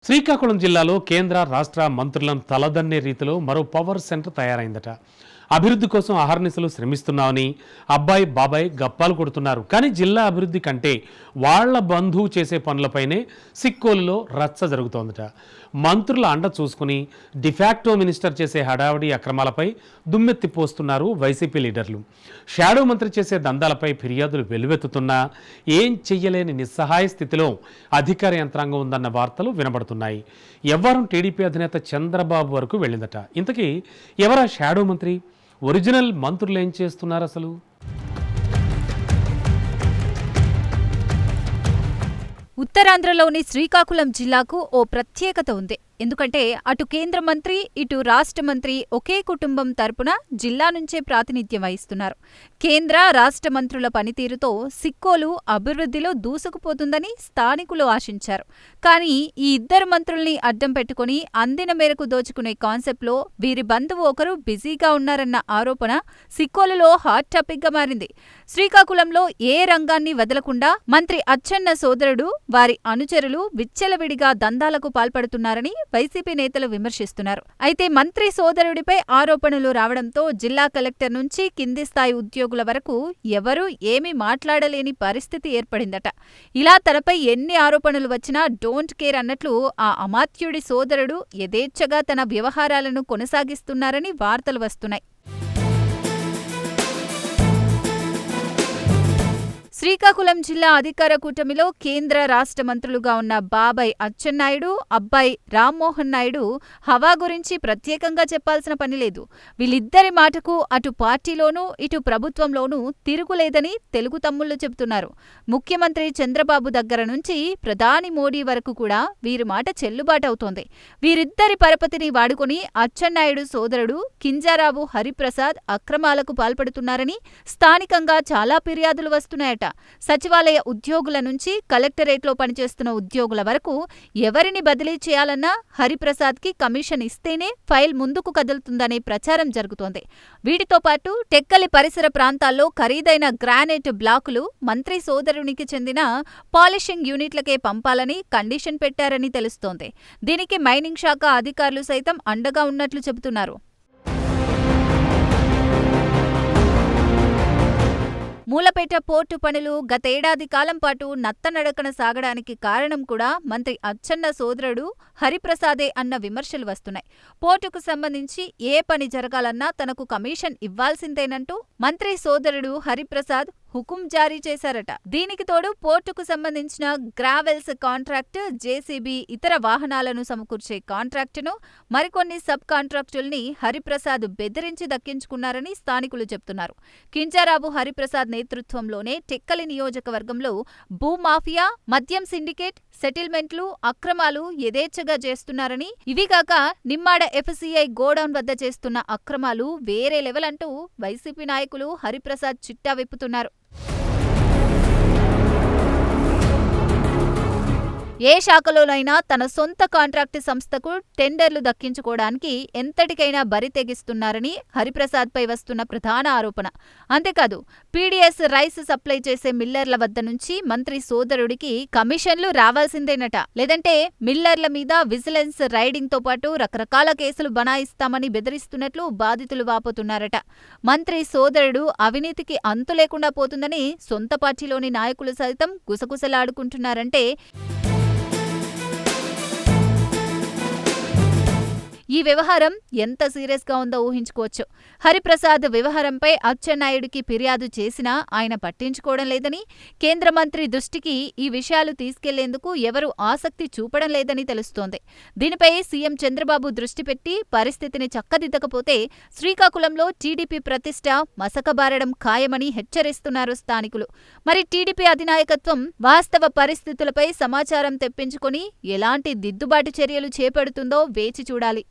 శ్రీకాకుళం జిల్లాలో కేంద్ర రాష్ట్ర మంత్రులను తలదన్నే రీతిలో మరో పవర్ సెంటర్ తయారైందట. అభివృద్ధి కోసం అహర్నిశలు శ్రమిస్తున్నామని అబ్బాయి బాబాయ్ గప్పాలు కొడుతున్నారు. కానీ జిల్లా అభివృద్ధి కంటే వాళ్ల బంధువు చేసే పనులపైనే సిక్కోలులో రచ్చ జరుగుతోందట. మంత్రుల అండ చూసుకుని డిఫాక్టో మినిస్టర్ చేసే హడావిడి అక్రమాలపై దుమ్మెత్తిపోస్తున్నారు వైసీపీ లీడర్లు. షాడో మంత్రి చేసే దందాలపై ఫిర్యాదులు వెల్లువెత్తుతున్నా ఏం చెయ్యలేని నిస్సహాయ స్థితిలో అధికార యంత్రాంగం ఉందన్న వార్తలు వినబడుతున్నాయి. ఎవ్వరం టీడీపీ అధినేత చంద్రబాబు వరకు వెళ్ళిందట. ఇంతకీ ఎవరా షాడో మంత్రి? ఒరిజినల్ మంత్రులు ఏం చేస్తున్నారు అసలు? ఉత్తరాంధ్రలోని శ్రీకాకుళం జిల్లాకు ఓ ప్రత్యేకత ఉంది. ఎందుకంటే అటు కేంద్ర మంత్రి, ఇటు రాష్ట్ర మంత్రి ఒకే కుటుంబం తరపున జిల్లా నుంచే ప్రాతినిధ్యం వహిస్తున్నారు. కేంద్ర, రాష్ట్ర మంత్రుల పనితీరుతో సిక్కోలు అభివృద్ధిలో దూసుకుపోతుందని స్థానికులు ఆశించారు. కానీ ఈ ఇద్దరు మంత్రుల్ని అడ్డం పెట్టుకుని అందిన మేరకు దోచుకునే కాన్సెప్ట్లో వీరి బంధువు ఒకరు బిజీగా ఉన్నారన్న ఆరోపణ సిక్కోలులో హాట్ టాపిక్ గా మారింది. శ్రీకాకుళంలో ఏ రంగాన్ని వదలకుండా మంత్రి అచ్చెన్న సోదరుడు, వారి అనుచరులు విచ్చలవిడిగా దందాలకు పాల్పడుతున్నారని వైసీపీ నేతలు విమర్శిస్తున్నారు. అయితే మంత్రి సోదరుడిపై ఆరోపణలు రావడంతో జిల్లా కలెక్టర్ నుంచి కింది స్థాయి ఉద్యోగుల వరకు ఎవరూ ఏమీ మాట్లాడలేని పరిస్థితి ఏర్పడిందట. ఇలా తనపై ఎన్ని ఆరోపణలు వచ్చినా డోంట్ కేర్ అన్నట్లు ఆ అమాత్యుడి సోదరుడు యథేచ్ఛగా తన వ్యవహారాలను కొనసాగిస్తున్నారని వార్తలు వస్తున్నాయి. శ్రీకాకుళం జిల్లా అధికార కూటమిలో కేంద్ర, రాష్ట్ర మంత్రులుగా ఉన్న బాబాయ్ అచ్చెన్నాయుడు, అబ్బాయి రామ్మోహన్ నాయుడు హవా గురించి ప్రత్యేకంగా చెప్పాల్సిన పనిలేదు. వీళ్ళిద్దరి మాటకు అటు పార్టీలోనూ ఇటు ప్రభుత్వంలోనూ తిరుగులేదని తెలుగు తమ్ముళ్లు చెబుతున్నారు. ముఖ్యమంత్రి చంద్రబాబు దగ్గర నుంచి ప్రధాని మోడీ వరకు కూడా వీరి మాట చెల్లుబాటవుతోంది. వీరిద్దరి పరపతిని వాడుకొని అచ్చెన్నాయుడు సోదరుడు కింజారావు హరిప్రసాద్ అక్రమాలకు పాల్పడుతున్నారని స్థానికంగా చాలా ఫిర్యాదులు వస్తున్నాయట. సచివాలయ ఉద్యోగుల నుంచి కలెక్టరేట్లో పనిచేస్తున్న ఉద్యోగుల వరకు ఎవరిని బదిలీ చేయాలన్నా హరిప్రసాద్కి కమిషన్ ఇస్తేనే ఫైల్ ముందుకు కదులుతుందనే ప్రచారం జరుగుతోంది. వీటితో పాటు టెక్కలి పరిసర ప్రాంతాల్లో ఖరీదైన గ్రానైట్ బ్లాకులు మంత్రి సోదరునికి చెందిన పాలిషింగ్ యూనిట్లకే పంపాలని కండిషన్ పెట్టారని తెలుస్తోంది. దీనికి మైనింగ్ శాఖ అధికారులు సైతం అండగా ఉన్నట్లు చెబుతున్నారు. మూలపేట పోర్టు పనులు గతేడాది కాలం పాటు నత్తనడకన సాగడానికి కారణం కూడా మంత్రి అచ్చెన్న సోదరుడు హరిప్రసాదే అన్న విమర్శలు వస్తున్నాయి. పోర్టుకు సంబంధించి ఏ పని జరగాలన్నా తనకు కమిషన్ ఇవ్వాల్సిందేనంటూ మంత్రి సోదరుడు హరిప్రసాద్ హుకుం జారీ చేశారట. దీనికి తోడు పోర్టుకు సంబంధించిన గ్రావెల్స్ కాంట్రాక్ట్, జేసీబీ, ఇతర వాహనాలను సమకూర్చే కాంట్రాక్టును, మరికొన్ని సబ్ కాంట్రాక్టుల్ని హరిప్రసాద్ బెదిరించి దక్కించుకున్నారని స్థానికులు చెబుతున్నారు. కింజారావు హరిప్రసాద్ నేతృత్వంలోనే టెక్కలి నియోజకవర్గంలో భూమాఫియా, మద్యం సిండికేట్, సెటిల్మెంట్లు, అక్రమాలు యథేచ్ఛగా చేస్తున్నారని, ఇవిగాక నిమ్మాడ ఎఫ్సీఐ గోడౌన్ వద్ద చేస్తున్న అక్రమాలు వేరే లెవెల్ అంటూ వైసీపీ నాయకులు హరిప్రసాద్ చిట్టా విప్పుతున్నారు. ఏ శాఖలోనైనా తన సొంత కాంట్రాక్టు సంస్థకు టెండర్లు దక్కించుకోవడానికి ఎంతటికైనా బరి తెగిస్తున్నారని హరిప్రసాద్పై వస్తున్న ప్రధాన ఆరోపణ. అంతేకాదు, పీడీఎస్ రైస్ సప్లై చేసే మిల్లర్ల వద్ద నుంచి మంత్రి సోదరుడికి కమిషన్లు రావాల్సిందేనట. లేదంటే మిల్లర్ల మీద విజిలెన్స్ రైడింగ్తో పాటు రకరకాల కేసులు బనాయిస్తామని బెదిరిస్తున్నట్లు బాధితులు వాపోతున్నారట. మంత్రి సోదరుడు అవినీతికి అంతు లేకుండా పోతుందని సొంత పార్టీలోని నాయకులు సైతం గుసగుసలాడుకుంటున్నారంటే ఈ వ్యవహారం ఎంత సీరియస్గా ఉందో ఊహించుకోవచ్చు. హరిప్రసాద్ వ్యవహారంపై అచ్చెన్నాయుడికి ఫిర్యాదు చేసినా ఆయన పట్టించుకోవడం లేదని, కేంద్ర మంత్రి దృష్టికి ఈ విషయాలు తీసుకెళ్లేందుకు ఎవరూ ఆసక్తి చూపడం లేదని తెలుస్తోంది. దీనిపై సీఎం చంద్రబాబు దృష్టి పెట్టి పరిస్థితిని చక్కదిద్దకపోతే శ్రీకాకుళంలో టీడీపీ ప్రతిష్ట మసకబారడం ఖాయమని హెచ్చరిస్తున్నారు స్థానికులు. మరి టీడీపీ అధినాయకత్వం వాస్తవ పరిస్థితులపై సమాచారం తెప్పించుకొని ఎలాంటి దిద్దుబాటు చర్యలు చేపడుతుందో వేచి చూడాలి.